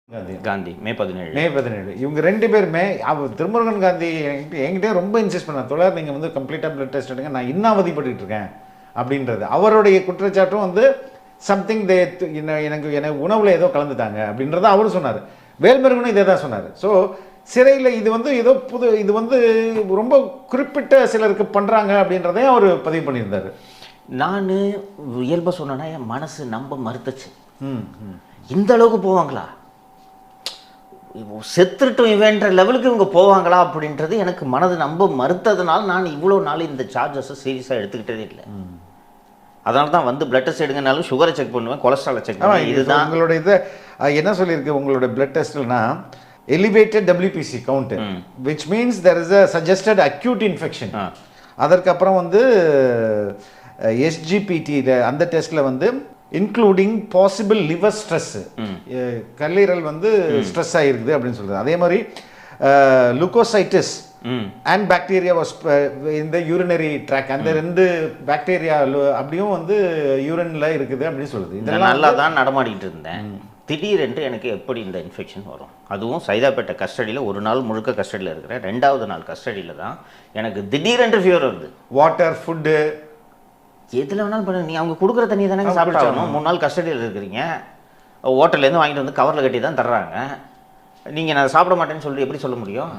காந்தி மே 17 இவங்க 2 பேருமே திருமுருகன் காந்தி என்கிட்ட ரொம்ப இன்சிஸ்ட் பண்ணார். தொடர் நீங்கள் வந்து கம்ப்ளீட்டாக பிளட் டெஸ்ட் எடுங்க, நான் இன்னும் அவதிப்பட்டு இருக்கேன் அப்படின்றது. அவருடைய குற்றச்சாட்டும் வந்து சம்திங் எனக்கு உணவில் ஏதோ கலந்துட்டாங்க அப்படின்றத அவர் சொன்னார். வேல்முருகனும் இதே தான் சொன்னார். ஸோ சிறையில் இது வந்து ஏதோ இது வந்து ரொம்ப குறிப்பிட்ட சிலருக்கு பண்ணுறாங்க அப்படின்றதையும் அவர் பதிவு பண்ணியிருந்தார். நான் இயல்பாக சொன்னேன்னா என் மனசு நம்ப மறுத்துச்சு. இந்த அளவுக்கு போவாங்களா, செத்துட்டும் இவன்ற லெவலுக்கு இவங்க போவாங்களா அப்படின்றது எனக்கு மனது நம்ப மறுத்ததுனால நான் இவ்வளோ நாள் இந்த சார்ஜஸை சீரியஸாக எடுத்துக்கிட்டதே இல்லை. அதனால தான் வந்து பிளட் டெஸ்ட் எடுங்கனாலும் சுகரை செக் பண்ணுவேன், கொலஸ்ட்ராலை செக் பண்ணுவேன். இதுதான் உங்களோட இதை என்ன சொல்லியிருக்கு உங்களோட பிளட் டெஸ்ட்னா elevated WPC count, which means there is a suggested acute infection. அதற்கப்புறம் வந்து SGPT அந்த டெஸ்ட்டில் வந்து இன்க்ளூடிங் பாசிபிள் லிவர் ஸ்ட்ரெஸ், கல்லீரல் வந்து ஸ்ட்ரெஸ் ஆகிருக்குது அப்படின்னு சொல்கிறது. அதே மாதிரி லுக்கோசைட்டிஸ் அண்ட் பாக்டீரியா வாஸ் இந்த யூரினரி ட்ராக், அந்த 2 பாக்டீரியா அப்படியும் வந்து யூரினில் இருக்குது அப்படின்னு சொல்லுது. இதெல்லாம் நல்லா தான் நடமாடிட்டு இருந்தேன். திடீரென்று எனக்கு எப்படி இந்த இன்ஃபெக்ஷன் வரும், அதுவும் சைதாப்பேட்டை கஸ்டடியில் ஒரு நாள் முழுக்க கஸ்டடியில் இருக்கிறேன். 2வது நாள் கஸ்டடியில் தான் எனக்கு திடீரென்று ஃபீவர் வருது. வாட்டர் ஃபுட்டு எதில் வேணாலும் பண்ண, நீ அவங்க கொடுக்குற தண்ணி தானே சாப்பிட்டாகணும். 3 நாள் கஸ்டடியில் இருக்கிறீங்க, ஹோட்டல்லேருந்து வாங்கிட்டு வந்து கவரில் கட்டி தான் தர்றாங்க. நீங்கள் நான் சாப்பிட மாட்டேன்னு சொல்லி எப்படி சொல்ல முடியும்?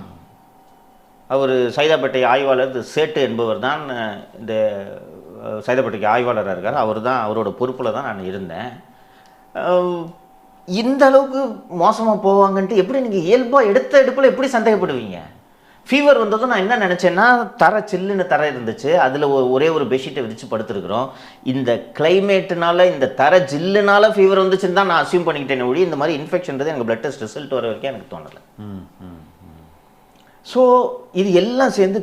அவர் சைதாப்பேட்டை ஆய்வாளர் சேட்டு என்பவர் தான் இந்த சைதாப்பேட்டைக்கு ஆய்வாளராக இருக்கார். அவர் தான், அவரோட பொறுப்பில் தான் நான் இருந்தேன். இந்த அளவுக்கு மோசமாக போவாங்கன்ட்டு எப்படி நீங்கள் இயல்பாக எடுத்த எடுப்பில் எப்படி சந்தேகப்படுவீங்க? ஃபீவர் வந்ததும் நான் என்ன நினச்சேன்னா, சில்லுன்னு தர இருந்துச்சு, அதில் ஒரே ஒரு பெட்ஷீட்டை விரித்து படுத்துருக்குறோம். இந்த கிளைமேட்டுனால, இந்த ஜில்லுனால ஃபீவர் வந்துச்சுன்னு தான் நான் அசியூம் பண்ணிக்கிட்டேன் ஒழி இந்த மாதிரி இன்ஃபெக்ஷன்றது எனக்கு பிளட் டெஸ்ட் ரிசல்ட் வர வரைக்கும் எனக்கு தோணலை. ஸோ இது எல்லாம் சேர்ந்து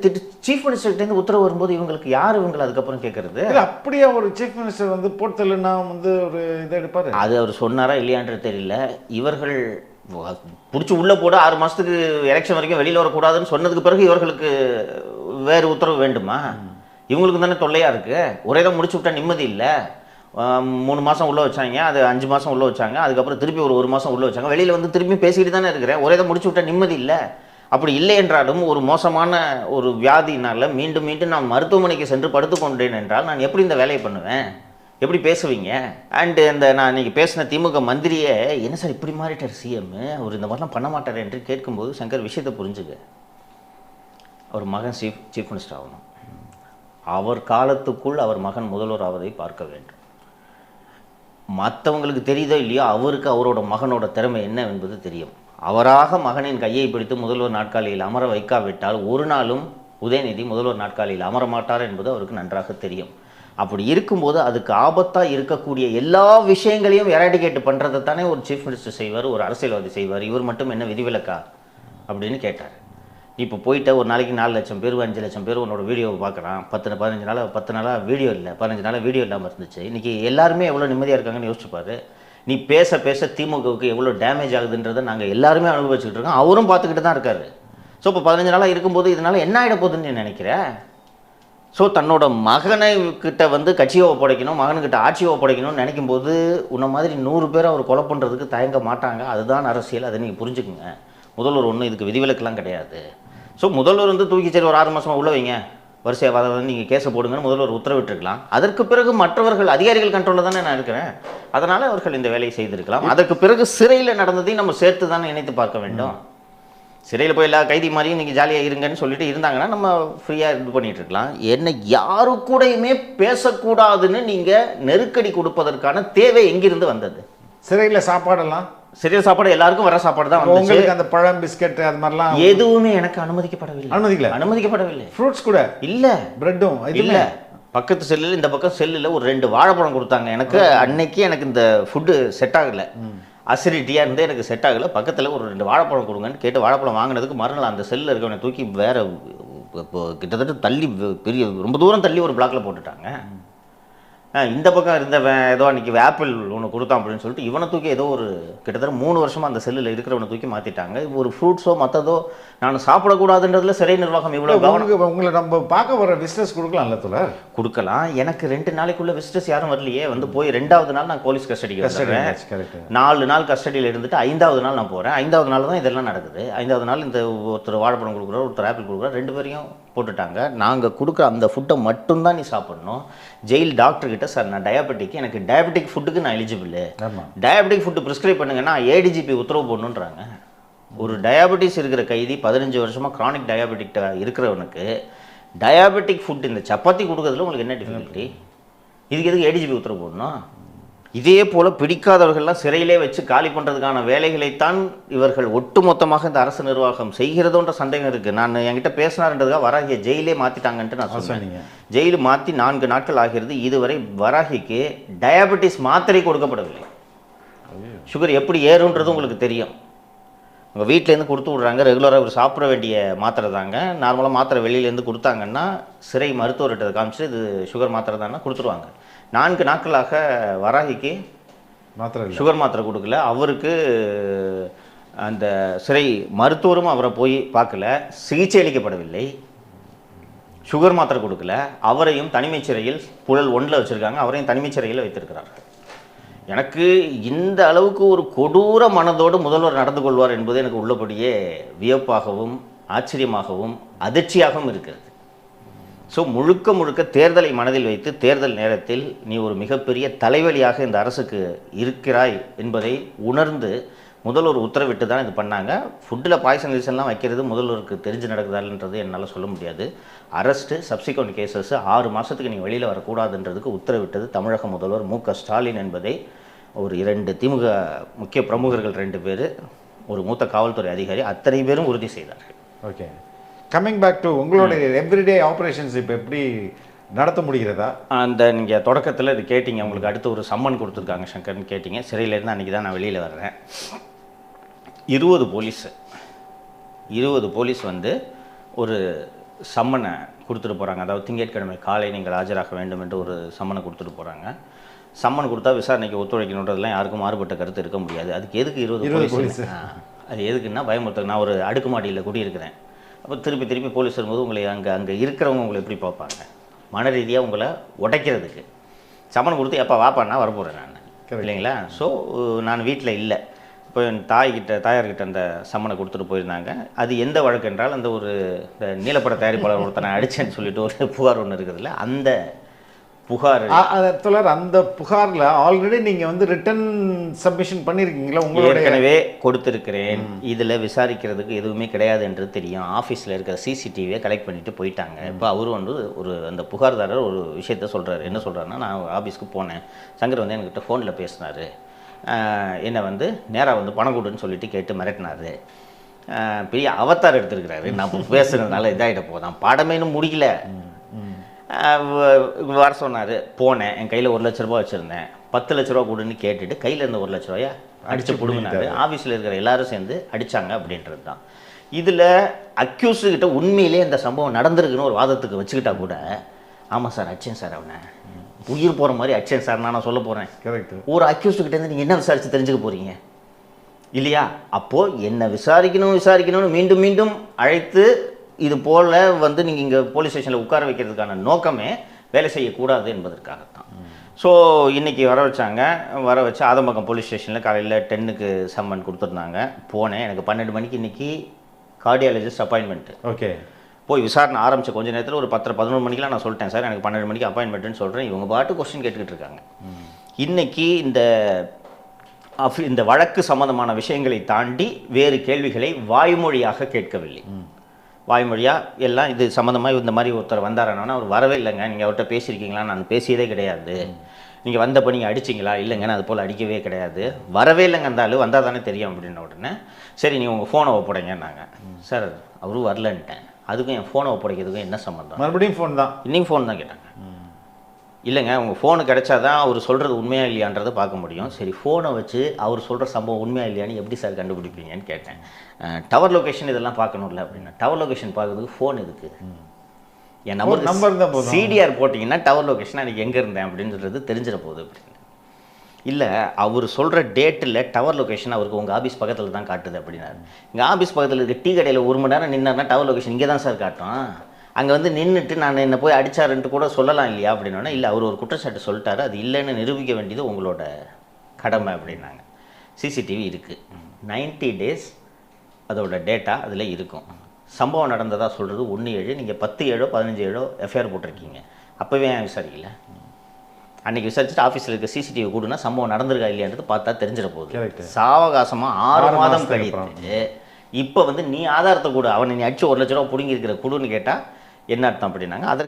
சீஃப் மினிஸ்டர்கிட்டேருந்து உத்தரவு வரும்போது இவங்களுக்கு யார் இவங்களை அதுக்கப்புறம் கேட்கறது? அப்படியே ஒரு சீஃப் மினிஸ்டர் வந்து போர்த்தலுன்னா வந்து ஒரு இதை எடுப்பார். அது அவர் சொன்னாரா இல்லையான்றது தெரியல. இவர்கள் பிடிச்சி உள்ளே போட 6 மாதத்துக்கு எலெக்ஷன் வரைக்கும் வெளியில் வரக்கூடாதுன்னு சொன்னதுக்கு பிறகு இவர்களுக்கு வேறு உத்தரவு வேண்டுமா? இவங்களுக்கு தானே தொல்லையாக இருக்குது. ஒரே தான் முடிச்சு விட்டா நிம்மதி இல்லை. 3 மாதம் உள்ளே வச்சாங்க, அது 5 மாதம் உள்ளே வச்சாங்க, அதுக்கப்புறம் திருப்பி ஒரு 1 மாதம் உள்ளே வச்சாங்க. வெளியில் வந்து திருப்பி பேசிக்கிட்டு தானே இருக்கிறேன். ஒரே தான் முடிச்சு விட்டா நிம்மதி இல்லை. அப்படி இல்லை என்றாலும் ஒரு மோசமான ஒரு வியாதினால் மீண்டும் மீண்டும் நான் மருத்துவமனைக்கு சென்று படுத்துக்கொண்டேன் என்றால் நான் எப்படி இந்த வேலையை பண்ணுவேன்? எப்படி பேசுவீங்க? அண்டு நான் இன்றைக்கி பேசின திமுக மந்திரியே என்ன சார் இப்படி மாறிட்டார் சிஎம், அவர் இந்த மாதிரிலாம் பண்ண மாட்டார் என்று கேட்கும்போது சங்கர் விஷயத்தை புரிஞ்சுக்க. அவர் மகன் சீஃப் மினிஸ்டர் ஆகணும். அவர் காலத்துக்குள் அவர் மகன் முதல்வர் ஆவதை பார்க்க வேண்டும். மற்றவங்களுக்கு தெரியுதோ இல்லையோ, அவருக்கு அவரோட மகனோட திறமை என்ன என்பது தெரியும். அவராக மகனின் கையை பிடித்து முதல்வர் நாற்காலியில் அமர வைக்காவிட்டால் ஒரு நாளும் உதயநிதி முதல்வர் நாற்காலியில் அமர மாட்டார் என்பது அவருக்கு நன்றாக தெரியும். அப்படி இருக்கும்போது அதுக்கு ஆபத்தாக இருக்கக்கூடிய எல்லா விஷயங்களையும் எராடிகேட் பண்ணுறதை தானே ஒரு சீஃப் மினிஸ்டர் செய்வார், ஒரு அரசியல்வாதி செய்வார். இவர் மட்டும் என்ன விதிவிலக்கா அப்படின்னு கேட்டார். இப்போ போயிட்டு ஒரு நாளைக்கு 4 லட்சம் பேர் 5 லட்சம் பேர் உன்னோட வீடியோவை பார்க்குறான். 10 நாளாக வீடியோ இல்லை, 15 நாளாக வீடியோ இல்லாமல் இருந்துச்சு. இன்றைக்கி எல்லாருமே எவ்வளோ நிம்மதியாக இருக்காங்கன்னு யோசிச்சுப்பார். நீ பேச திமுகவுக்கு எவ்வளோ டேமேஜ் ஆகுதுன்றதை நாங்கள் எல்லாருமே அனுபவிச்சுக்கிட்டு இருக்கோம், அவரும் பார்த்துக்கிட்டு தான் இருக்கார். ஸோ இப்போ 15 நாளாக இருக்கும்போது இதனால் என்ன ஆகிட போகுதுன்னு நீ நினைக்கிறேன்? ஸோ தன்னோட மகனை கிட்ட வந்து கட்சியை ஒப்படைக்கணும், மகனுக்கிட்ட ஆட்சியை ஒப்படைக்கணும்னு நினைக்கும் போது உன்ன மாதிரி 100 பேர் அவர் கொலை பண்ணுறதுக்கு தயங்க மாட்டாங்க. அதுதான் அரசியல், அதை நீங்கள் புரிஞ்சுக்குங்க. முதல்வர் ஒன்றும் இதுக்கு விதிவிலக்கெல்லாம் கிடையாது. ஸோ முதல்வர் வந்து தூக்கி சரி ஒரு 6 மாதமாக உள்ள வைங்க, வரிசையாக வந்து நீங்கள் கேஸை போடுங்கன்னு முதல்வர் உத்தரவிட்டிருக்கலாம். அதற்கு பிறகு மற்றவர்கள் அதிகாரிகள் கண்ட்ரோலில் தானே நான் இருக்கிறேன், அதனால் அவர்கள் இந்த வேலையை செய்திருக்கலாம். அதற்கு பிறகு சிறையில் நடந்ததையும் நம்ம சேர்த்து தானே இணைத்து பார்க்க வேண்டும். சிறையில் போய் எல்லா கைதி மாதிரியும் நீங்கள் ஜாலியாக இருங்கன்னு சொல்லிட்டு இருந்தாங்கன்னா நம்ம ஃப்ரீயாக இது பண்ணிகிட்டு இருக்கலாம். என்ன யாரு கூடயுமே பேசக்கூடாதுன்னு நீங்கள் நெருக்கடி கொடுப்பதற்கான தேவை எங்கிருந்து வந்தது? சிறையில் சாப்பாடெல்லாம் சிறிய சாப்பாடு எல்லாருக்கும் வர சாப்பாடு தான் உங்களுக்கு, அந்த பழம் பிஸ்கட் அது மாதிரிலாம் எதுவுமே எனக்கு அனுமதிக்கப்படவில்லை. ஃப்ரூட்ஸ் கூட இல்லை, பிரெட்டும் இல்லை. பக்கத்து செல்லில் இந்த பக்கம் செல்லில் ஒரு 2 வாழைப்பழம் கொடுத்தாங்க எனக்கு. அன்னைக்கு எனக்கு இந்த ஃபுட்டு செட் ஆகலை, அசிடிட்டியாக இருந்து எனக்கு செட் ஆகலை. பக்கத்தில் ஒரு 2 வாழைப்பழம் கொடுங்கன்னு கேட்டு வாழைப்பழம் வாங்கினதுக்கு மறுநாள் அந்த செல்லில் இருக்கவனை தூக்கி வேறு கிட்டத்தட்ட தள்ளி ரொம்ப தூரம் தள்ளி ஒரு பிளாக்கில் போட்டுட்டாங்க. இந்த பக்கம் இருந்தவன் ஏதோ அன்றைக்கி ஆப்பிள் ஒன்று கொடுத்தான் அப்படின்னு சொல்லிட்டு இவனை தூக்கி ஏதோ ஒரு கிட்டத்தட்ட 3 வருஷமாக அந்த செல்லில் இருக்கிறவனை தூக்கி மாற்றிட்டாங்க. ஒரு ஃப்ரூட்ஸோ மற்றதோ நான் சாப்பிடக்கூடாதுன்றதுல சிறை நிர்வாகம் இவ்வளோ கவனம். உங்களை நம்ம பார்க்க வர விசிட்டர்ஸ் கொடுக்கலாம்ல தோழர்? கொடுக்கலாம். எனக்கு 2 நாளைக்குள்ள விசிட்டர்ஸ் யாரும் வரலையே. வந்து போய் 2வது நாள் நான் போலீஸ் கஸ்டடிக்கு வந்துடுறேன். 4 நாள் கஸ்டடியில் இருந்துட்டு 5வது நாள் நான் போகிறேன். 5வது நாள் தான் இதெல்லாம் நடக்குது. 5வது நாள் இந்த ஒருத்தர் வாழைப்பழம் கொடுக்குறாரு, ஒருத்தர் ஆப்பிள் கொடுக்குறாரு, 2 பேரையும் போட்டுட்டாங்க. நாங்கள் கொடுக்குற அந்த ஃபுட்டை மட்டும்தான் நீ சாப்பிடணும். ஜெயில் டாக்டர்கிட்ட சார் நான் டயபெட்டிக், எனக்கு டயபெட்டிக் ஃபுட்டுக்கு நான் எலிஜிபிள், டயபெட்டிக் ஃபுட்டு ப்ரிஸ்கிரைப் பண்ணுங்கன்னா ஏடிஜிபி உத்தரவு போடணுன்றாங்க. ஒரு டயாபெட்டிஸ் இருக்கிற கைதி 15 வருஷமாக க்ரானிக் டயாபெட்டிக் இருக்கிறவனுக்கு டயாபெட்டிக் ஃபுட் இந்த சப்பாத்தி கொடுக்கறதுல உங்களுக்கு என்ன டிஃபிகல்ட்டி? இதுக்கு எதுக்கு ஏடிஜிபி உத்தரவு போடணும்? இதே போல் பிடிக்காதவர்கள்லாம் சிறையிலே வச்சு காலி பண்ணுறதுக்கான வேலைகளைத்தான் இவர்கள் ஒட்டுமொத்தமாக இந்த அரசு நிர்வாகம் செய்கிறதோன்ற சந்தேகம் இருக்குது. நான் என்கிட்ட பேசினார்ன்றதுக்காக வராகியை ஜெயிலே மாற்றிட்டாங்கன்ட்டு நான் சொன்னேன். ஜெயிலு மாற்றி 4 நாட்கள் ஆகிறது. இதுவரை வராகிக்கு டயாபெட்டிஸ் மாத்திரை கொடுக்கப்படவில்லை. சுகர் எப்படி ஏறுன்றது உங்களுக்கு தெரியும். உங்கள் வீட்டிலேருந்து கொடுத்து விட்றாங்க, ரெகுலராக ஒரு சாப்பிட வேண்டிய மாத்திரை தாங்க. நார்மலாக மாத்திரை வெளியிலேருந்து கொடுத்தாங்கன்னா சிறை மருத்துவர்கிட்ட காமிச்சு இது சுகர் மாத்திரை தானே கொடுத்துருவாங்க. 4 நாட்களாக வராகிக்கு மாத்திரை சுகர் மாத்திரை கொடுக்கல. அவருக்கு அந்த சிறை மருத்துவரும் அவரை போய் பார்க்கல, சிகிச்சை அளிக்கப்படவில்லை, சுகர் மாத்திரை கொடுக்கல. அவரையும் தனிமைச் சிறையில் புழல் 1ல் வச்சுருக்காங்க, அவரையும் தனிமைச் சிறையில் வைத்திருக்கிறார்கள். எனக்கு இந்த அளவுக்கு ஒரு கொடூர மனதோடு முதல்வர் நடந்து கொள்வார் என்பது எனக்கு உள்ளபடியே வியப்பாகவும் ஆச்சரியமாகவும் அதிர்ச்சியாகவும் இருக்கிறது. ஸோ முழுக்க முழுக்க தேர்தலை மனதில் வைத்து தேர்தல் நேரத்தில் நீ ஒரு மிகப்பெரிய தலைவலியாக இந்த அரசுக்கு இருக்கிறாய் என்பதை உணர்ந்து முதல்வர் உத்தரவிட்டு தான் இது பண்ணாங்க. ஃபுட்டில் பாய்சன் ரீசன்லாம் வைக்கிறது முதல்வருக்கு தெரிஞ்சு நடக்குதான்றது என்னால் சொல்ல முடியாது. அரெஸ்ட்டு சப்சிக்வெண்ட் கேசஸ் 6 மாதத்துக்கு நீ வெளியில் வரக்கூடாதுன்றதுக்கு உத்தரவிட்டது தமிழக முதல்வர் மு.க. ஸ்டாலின் என்பதை ஒரு 2 திமுக முக்கிய பிரமுகர்கள் 2 பேர், ஒரு மூத்த காவல்துறை அதிகாரி, அத்தனை பேரும் உறுதி செய்தார்கள். ஓகே, கம்மிங் பேக் டு உங்களுடைய எவ்ரிடே ஆப்ரேஷன்ஸ் இப்போ எப்படி நடத்த முடிகிறதா? அந்த நீங்கள் தொடக்கத்தில் இது கேட்டிங்க, உங்களுக்கு அடுத்து ஒரு சம்மன் கொடுத்துருக்காங்க சங்கர்னு கேட்டிங்க. சிறையிலேருந்து அன்றைக்கி தான் நான் வெளியில் வர்றேன். 20 போலீஸ் வந்து ஒரு சம்மனை கொடுத்துட்டு போகிறாங்க. அதாவது திங்கட்கிழமை காலை நீங்கள் ஆஜராக வேண்டும் என்று ஒரு சம்மனை கொடுத்துட்டு போகிறாங்க. சம்மன் கொடுத்தா விசாரணைக்கு ஒத்துழைக்கணுன்றதுலாம் யாருக்கும் மாறுபட்ட கருத்து இருக்க முடியாது. அதுக்கு எதுக்கு 20 போலீஸ்? அது எதுக்குன்னா பயமுறுத்த. நான் ஒரு அடுக்குமாடியில் குடியிருக்கிறேன். அப்போ திருப்பி போலீஸ் வரும்போது உங்களை அங்கே இருக்கிறவங்க உங்களை எப்படி பார்ப்பாங்க? மன ரீதியாக உங்களை உடைக்கிறதுக்கு சம்மன் கொடுத்து எப்போ வாப்பான்னா வரப்போகிறேன் நான், இல்லைங்களா? ஸோ நான் வீட்டில் இல்லை. இப்போ என் தாயார்கிட்ட அந்த சம்மனை கொடுத்துட்டு போயிருந்தாங்க. அது எந்த வழக்கு என்றால் அந்த ஒரு இந்த நீலப்பட தயாரிப்பாளர் ஒருத்தனை அடித்தேன்னு சொல்லிட்டு ஒரு புகார் ஒன்று இருக்குதுல்ல, அந்த புகார் தொடர். அந்த புகாரில் ஆல்ரெடி நீங்கள் வந்து ரிட்டன் சப்மிஷன் பண்ணியிருக்கீங்களா? உங்களுக்கு ஏற்கனவே கொடுத்துருக்கிறேன். இதில் விசாரிக்கிறதுக்கு எதுவுமே கிடையாது என்று தெரியும். ஆஃபீஸில் இருக்கிற சிசிடிவியை கலெக்ட் பண்ணிட்டு போயிட்டாங்க. இப்போ அவரு வந்து ஒரு அந்த புகார்தாரர் ஒரு விஷயத்த சொல்கிறாரு. என்ன சொல்கிறாருன்னா, நான் ஆஃபீஸ்க்கு போனேன், சங்கர் வந்து என்கிட்ட ஃபோனில் பேசினார், என்னை வந்து நேராக வந்து பணம் கொடுன்னு சொல்லிட்டு கேட்டு மிரட்டினார், பெரிய அவதார் எடுத்துருக்கிறாரு, நான் பேசுகிறதுனால இதாகிட்ட போதான், படமே இன்னும் முடியல, வர சொன்னார். போனேன், என் கையில் 1 லட்ச ரூபா வச்சுருந்தேன், 10 லட்ச ரூபா கொடுன்னு கேட்டுட்டு கையில் இருந்த 1 லட்ச ரூபாயை அடித்து பிடுங்கினாரு. ஆஃபீஸில் இருக்கிற எல்லாரும் சேர்ந்து அடித்தாங்க அப்படின்றது தான். இதில் அக்யூஸ்டுக்கிட்ட உண்மையிலே இந்த சம்பவம் நடந்திருக்குன்னு ஒரு வாதத்துக்கு வச்சுக்கிட்டா கூட, ஆமாம் சார் அடிச்சேன் சார், அவனை உயிர் போகிற மாதிரி அடிச்சேன் சார் நான் சொல்ல போகிறேன். கரெக்ட். ஒரு அக்யூஸ்டுக்கிட்டேருந்து நீங்கள் என்ன விசாரித்து தெரிஞ்சுக்க போகிறீங்க இல்லையா? அப்போது என்ன விசாரிக்கணும்னு மீண்டும் மீண்டும் அழைத்து இது போல் வந்து நீங்கள் இங்கே போலீஸ் ஸ்டேஷனில் உட்கார வைக்கிறதுக்கான நோக்கமே வேலை செய்யக்கூடாது என்பதற்காகத்தான். ஸோ இன்றைக்கி வர வச்சு ஆதம்பக்கம் போலீஸ் ஸ்டேஷனில் காலையில் 10க்கு சம்மன் கொடுத்துருந்தாங்க. போனேன். எனக்கு 12 மணிக்கு இன்றைக்கி கார்டியாலஜிஸ்ட் அப்பாயின்மெண்ட்டு. ஓகே. போய் விசாரணை ஆரம்பித்த கொஞ்சம் நேரத்தில் ஒரு 10-11 மணிக்கெலாம் நான் சொல்லிட்டேன் சார் எனக்கு 12 மணிக்கு அப்பாயின்மெண்ட்டுன்னு சொல்கிறேன். இவங்க பாட்டு கொஸ்டின் கேட்டுக்கிட்டு இருக்காங்க. இன்றைக்கி இந்த வழக்கு சம்மந்தமான விஷயங்களை தாண்டி வேறு கேள்விகளை வாய்மொழியாக கேட்கவில்லை. வாய்மொழியாக எல்லாம் இது சம்மந்தமாக இந்த மாதிரி ஒருத்தர் வந்தாரன்னா, அவர் வரவே இல்லைங்க, நீங்கள் அவர்கிட்ட பேசியிருக்கீங்களா? நான் பேசியதே கிடையாது. நீங்கள் வந்தப்போ நீங்கள் அடிச்சிங்களா? இல்லைங்க, நான் அது போல் அடிக்கவே கிடையாது. வரவே இல்லைங்க, அந்த ஆள் வந்தால் தானே தெரியும் அப்படின்ன உடனே, சரி நீங்கள் உங்கள் ஃபோனை ஒப்படைங்கன்னாங்க. சார் அவரும் வரலன்ட்டேன். அதுக்கும் என் ஃபோனை ஒப்படைக்கிறதுக்கும் என்ன சம்மந்தம்? மறுபடியும் ஃபோன் தான். இன்னைக்கு ஃபோன் தான் கேட்டாங்க. இல்லைங்க, உங்கள் ஃபோனு கிடைச்சாதான் அவர் சொல்கிறது உண்மையாக இல்லையான்றதை பார்க்க முடியும். சரி, ஃபோனை வச்சு அவர் சொல்கிற சம்பவம் உண்மையாக இல்லையான்னு எப்படி சார் கண்டுபிடிப்பீங்கன்னு கேட்டேன். டவர் லொக்கேஷன் இதெல்லாம் பார்க்கணும்ல அப்படின்னா, டவர் லொக்கேஷன் பார்க்குறதுக்கு ஃபோன் எதுக்கு? என் நம்பர் தான் போதும். சிடிஆர் போட்டிங்கன்னா டவர் லொக்கேஷன் அன்றைக்கி எங்கே இருந்தேன் அப்படின்றது தெரிஞ்சிட போகுது அப்படின்னு. இல்லை அவர் சொல்கிற டேட்டில் டவர் லொக்கேஷன் அவருக்கு உங்கள் ஆஃபீஸ் பக்கத்தில் தான் காட்டுது அப்படின்னாரு. எங்கள் ஆஃபீஸ் பக்கத்தில் இருக்க டீ கடையில் 1 மணி நேரம் நின்னார்னா டவர் லொக்கேஷன் இங்கே தான் சார் காட்டும். அங்கே வந்து நின்றுட்டு நான் என்னை போய் அடிச்சாருன்ட்டு கூட சொல்லலாம் இல்லையா அப்படின்னோடனே, இல்லை அவர் ஒரு குற்றச்சாட்டு சொல்லிட்டாரு, அது இல்லைன்னு நிரூபிக்க வேண்டியது உங்களோட கடமை அப்படின்னாங்க. சிசிடிவி இருக்குது, 90 days அதோட டேட்டா அதில் இருக்கும். சம்பவம் நடந்ததாக சொல்கிறது 1/7, நீங்கள் 10/7 15/7 எஃப்ஐஆர் போட்டிருக்கீங்க. அப்போவே ஏன் விசாரிக்கல? அன்றைக்கி விசாரிச்சுட்டு ஆஃபீஸில் இருக்க சிசிடிவி கூடுனா சம்பவம் நடந்திருக்கா இல்லையான்றது பார்த்தா தெரிஞ்சிட போகுது. சாவகாசமாக 6 மாதம் கழித்து இப்போ வந்து நீ ஆதாரத்தை கூட அவனை நீ அடிச்சு 1 லட்ச ரூபா பிடுங்கிருக்கிற குடுன்னு கேட்டால் என்ன அர்த்தம் அப்படின்னாங்க. அதற்கு